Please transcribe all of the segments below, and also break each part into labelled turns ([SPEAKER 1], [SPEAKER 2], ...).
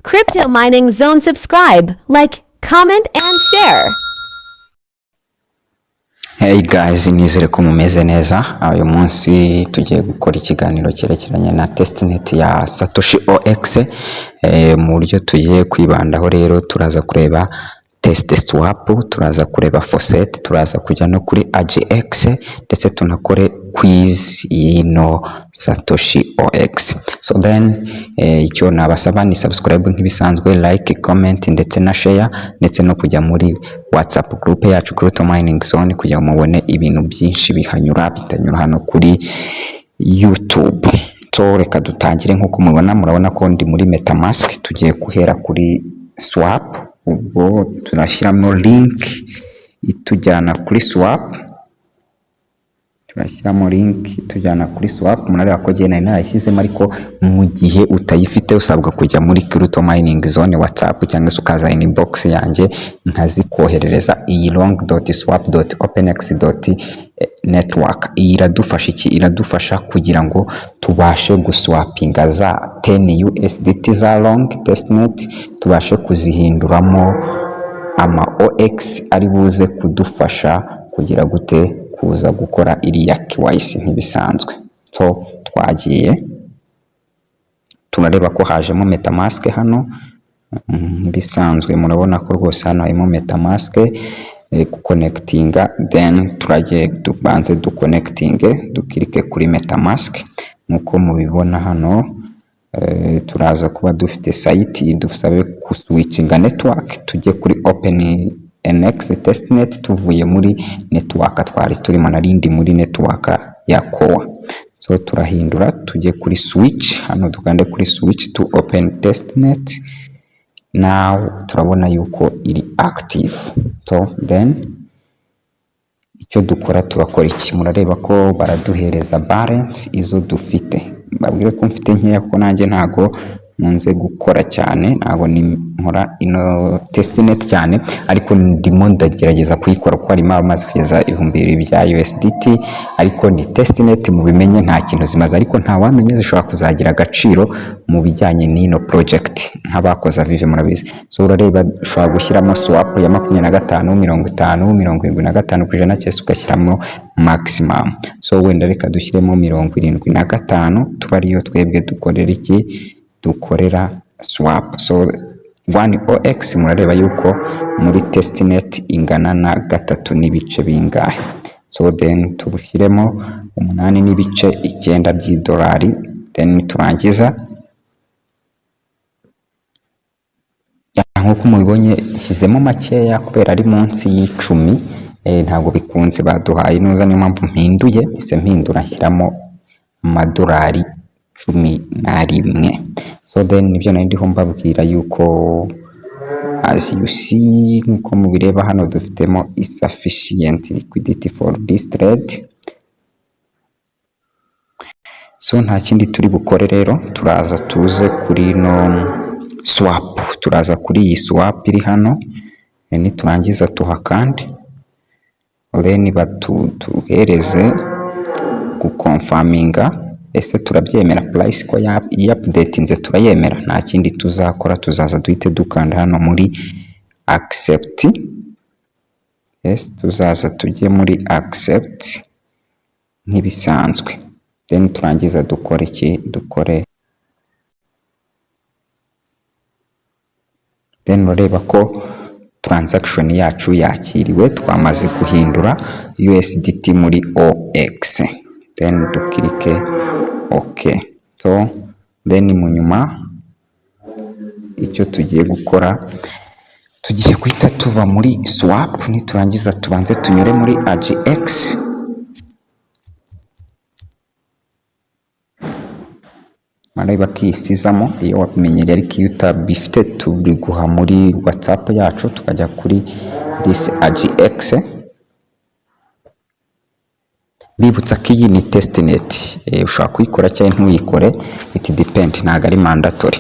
[SPEAKER 1] Crypto Mining Zone. Subscribe, like, comment and share.
[SPEAKER 2] Hey guys, nizere ko mumeze neza. Uyu munsi tugiye gukora ikiganiro cyerekeranye na testnet ya Satoshi OX. Mu buryo tugiye kwibandaho rero turaza kureba test swap, turaza kureba faucet, turaza kujya no kuri AGX ndetse tunakore quiz yino Satoshi OX. So then icyo nabasaba ni subscribe nk'ibisanzwe, like, comment ndetse na share, ndetse no kujya muri WhatsApp group yacu Crypto Mining Zone kugira mubone ibintu byinshi bihanyura bitanyura hano kuri YouTube. So reka dutangire. Nkuko mubona, murabona ko ndi muri MetaMask. Tugiye guhera kuri swap, ubwo turashyiramo link itujyana kuri swap. Turashyiramo link itujyana kuri swap. Munareba ko gena narayishyizemo, ariko mu gihe utayifite usabwa kujya muri Crypto Mining Zone WhatsApp cyangwa se ukaza inbox yanjye nkazikoherereza. iyi long.swap.openex.network iradufasha iki? Iradufasha kugira ngo tubashe guswapinga za 10 USDT za long testnet, tubashe kuzihinduramo ama OX ari buze kudufasha kugira gute kuza gukora iriya KYC ntibisanzwe. So twagiye tunareba ko hajemo MetaMask hano bisanzwe. Murabona ko rwose hano harimo MetaMask connectinga, then turagiye dubanze duconnectinge, dukirike kuri MetaMask. Nkuko mubibona hano turaza kuba dufite site idusabe kuswitchinga network, tujye kuri OpenEx testnet tuvuye muri network twari turimo, narindi muri network ya WAKORA. So turahindura tujye kuri switch hano, dukande kuri switch to open testnet. Now turabona yuko iri active. So then icyo dukora turakora iki? Murareba ko baraduhereza balance izo dufite. Babwire ko mfite nkeya kuko nanjye ntago munze gukora cyane, ntago ni nkora ino testnet cyane, ariko ndimo ndagerageza kuyikora ko harimo amaze kugeza 2000 bya USDT, ariko ni testnet mu bimenye nta kintu zimaze, ariko nta wamenye zishobora kuzagira agaciro mu bijyanye n'ino project nk'abakoze AWDTJAVIV murabizi. So urareba ushobora gushyiramo swap ya 25, 50, 75% cyese ugashyiramo maximum. So wenda reka dushyiremo 75 tuba ariyo twebwe dukorera iki? Dukorera swap. So 1 OX murareba yuko muri testnet ingana na 3 n'ibice bingahe. So then tubushyiremo 8 n'ibice 9 by'idolari, then turangiza. Nkuko mubibonye ishyizemo makeya kubera ari munsi y'10, ntabwo bikunze baduhaye nuza, niyo mpamvu mpinduye, ise mpindura nshyiramo amadolari 11. So then nibyo nari ndiho mbabwira yuko as you see, nkuko mubireba hano dufitemo insufficient liquidity for this trade. So nta kindi turi bukore rero, turaza tuze kuri no swap, turaza kuri iyi swap iri hano, ni turangiza tuhakande, then batuhereze guconfirminga ese turabyemera price ko update nze turayemera. Nta kindi tuzakora, tuzaza duhite dukanda hano muri accept. Yes, tuzaza tujye muri accept nk'ibisanzwe, then turangiza dukore iki? Dukore, then ureba ko transaction yacu yakiriwe, twamaze guhindura USDT muri OX, then dukirike OK. So then mu nyuma icyo tugiye gukora, tugiye guhita tuva muri swap, niturangiza tubanze tunyure muri AGX. Mareba kisizamo iyo wabimenyereye, ariko iyo utabifite tubiguha muri WhatsApp yacu, tukajya kuri this AGX. Bibutsa ko iyi ni testnet, ushobora kuyikora cyangwa ntuyikore, it depend, ntago ari mandatory.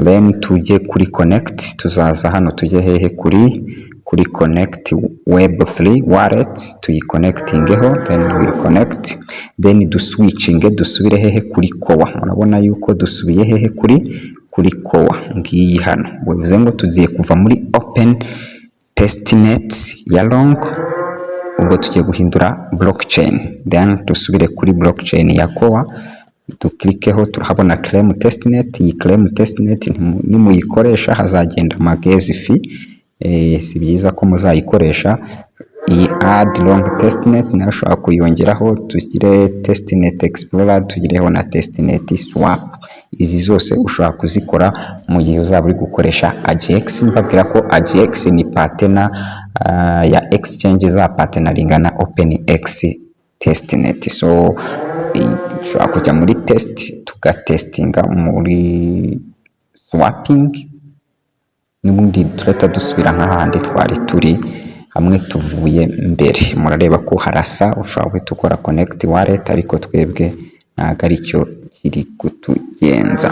[SPEAKER 2] Then tujye kuri connect, tuzaza hano tujye hehe? Kuri connect web3 wallet, tuyiconnectingeho, then we connect, then duswitchinge dusubire hehe? Kuri kowa. Murabona yuko dusubiye hehe? Kuri kuri kowa ngiyi hano, bivuze ngo tugiye kuva muri open testnet ya long, ubwo tugiye guhindura blockchain, then dusubire kuri blockchain ya kowa, dukirikeho turahabona claim testnet. Iyi claim testnet nimuyikoresha hazagenda magezi fee, si byiza ko muzayikoresha. Iyi add long testnet nayo ushobora kuyongeraho, tugire testnet explorer, tugireho na testnet swap. Izi zose ushobora kuzikora mu gihe uzaba uri gukoresha AGX. Mbabwira ko AGX ni partner ya exchange za partneringa na OpenEx testnet. So ushobora kujya muri test tugatestinga muri swapping, n'ubundi tureta dusubira nk'ahandi twari turi hamwe tuvuye mbere. Murareba ko harasa, ushobora guhita ukora connect wallet, ariko twebwe ntabwo aricyo kiri kutugenza.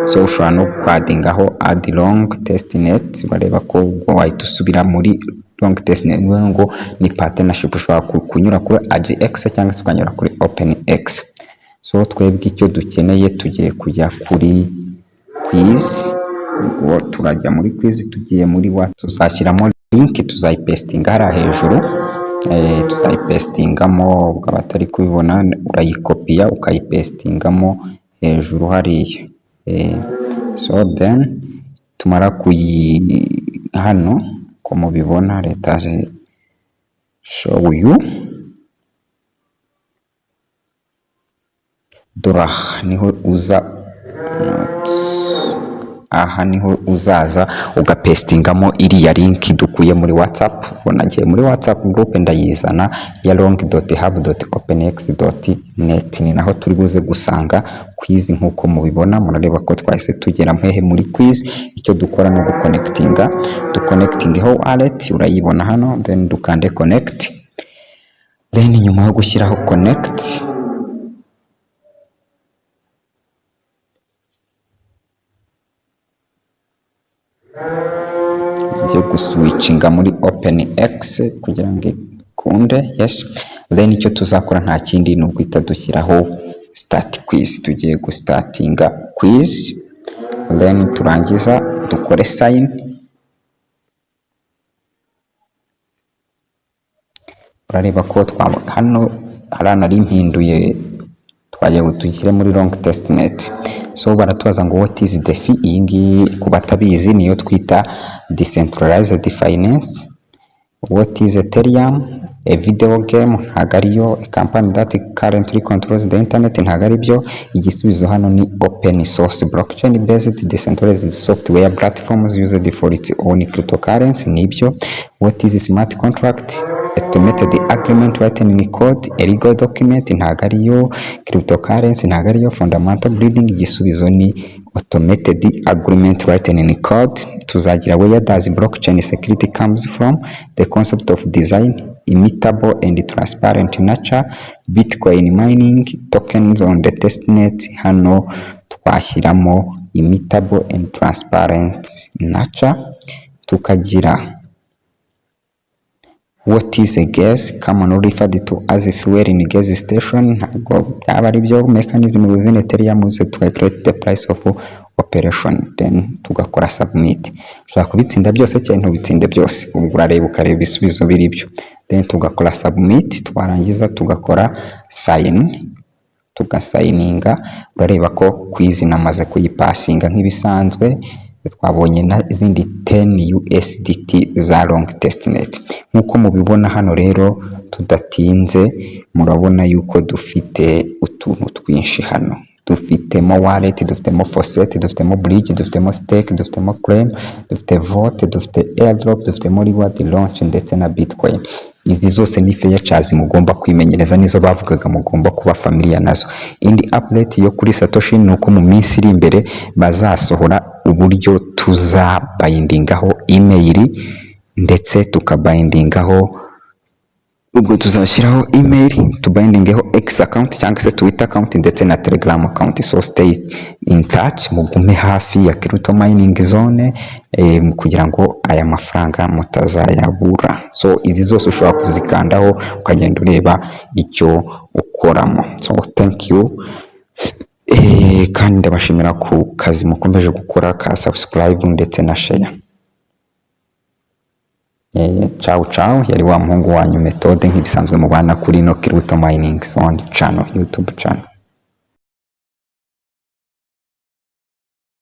[SPEAKER 2] So ushobora no kwadingaho add long testnet, bareba ko ubwo wahita usubira muri long testnet, ngo ni partnership ushobora kunyura kuri AGX cyangwa se ukanyura kuri OpenEx. So twebwe icyo dukeneye tugiye kujya kuri quiz, ubwo turajya muri quiz, tugiye muri tuzashyiramo link, tuzayipestinga hariya hejuru, tuzayipestingamo, ubwo abatari kubibona urayikopiya ukayipestingamo hejuru hariya. So then tumara hano ko mubibona, leta show you, dora niho uza, aha niho uzaza ugapestingamo iriya link dukuye muri WhatsApp. Nagiye muri WhatsApp group ndayizana ya long.hub.openex.net, ni naho turi buze gusanga quiz nkuko mubibona. Murareba ko twahise tugera mpehe muri quiz. Icyo dukora no guconnectinga, duconnectingeho wallet, urayibona hano, then dukande connect, then nyuma yo gushyiraho connect ngiye guswitchinga muri OpenEx kugira ngo ikunde. Yes, then icyo tuzakora nta kindi ni uguhita dushyiraho start quiz. Tugiye gustartinga quiz, then turangiza dukore sign. Urareba ko hano haranari mpinduye, twagiye gushyira muri long testnet. So baratubaza ngo what is the fee. Iyi ngiyi ku batabizi niyo twita decentralized finance. What is Ethereum? A video game ntabwo ariyo. A company that currently controls the internet ntabwo aribyo. Igisubizo hano ni open source blockchain based decentralized software platforms used for its own cryptocurrency, nibyo. What is smart contract? Automated agreement written in code, a legal document ntabwo ariyo. Cryptocurrency ntabwo ariyo. Fundamental breeding, igisubizo ni automated agreement written in code. Tuzagira where does blockchain security comes from? The concept of design, immutable and transparent nature. Bitcoin mining, tokens on the testnet. Hano twashyiramo immutable and transparent nature. Tukagira what is a gas, commonly referred to as a fuel in gas station. Ntabwo byaba ari byo. Mechanism within Ethereum used to calculate the price of operation, then tugakora submit. Ushobora kubitsinda byose cyangwa ntubitsinde byose, ubwo urareba ukareba ibisubizo biri byo, then tugakora submit. Twarangiza tugakora sign, tugasayininga. Urareba ko quiz namaze kuyipasinga nk'ibisanzwe. Twabonye na izindi 10 USDT za long testnet. Nkuko mubibona hano rero, tudatinze murabona yuko dufite utuntu twinshi hano. Dufitemo wallet, dufitemo faucet, dufitemo bridge, dufitemo stake, dufitemo claim, dufite vote, dufite airdrop, dufitemo reward launch ndetse na bitcoin. Izi zose ni features mugomba kwimenyereza, nizo bavugaga mugomba kuba familiar nazo. Indi update yo kuri satoshi nuko mu minsi iri imbere bazasohora uburyo tuzabayindingaho email ndetse tukabayindingaho, ubwo tuzashyiraho email tubayindingeho X account cyangwa se Twitter account ndetse na Telegram account. So stay in touch, mugume hafi ya crypto mining zone kugira ngo aya mafaranga mutazayabura. So izi zose ushobora kuzikandaho ukagenda ureba icyo ukoramo. So thank you. kandi ndabashimira ku kazi mukomeje gukora ka subscribe ndetse na share. Ciao ciao, yari wa muhungu wanyu Methode nk'ibisanzwe mubana kuri no Kiruta Mining Sound channel, YouTube channel.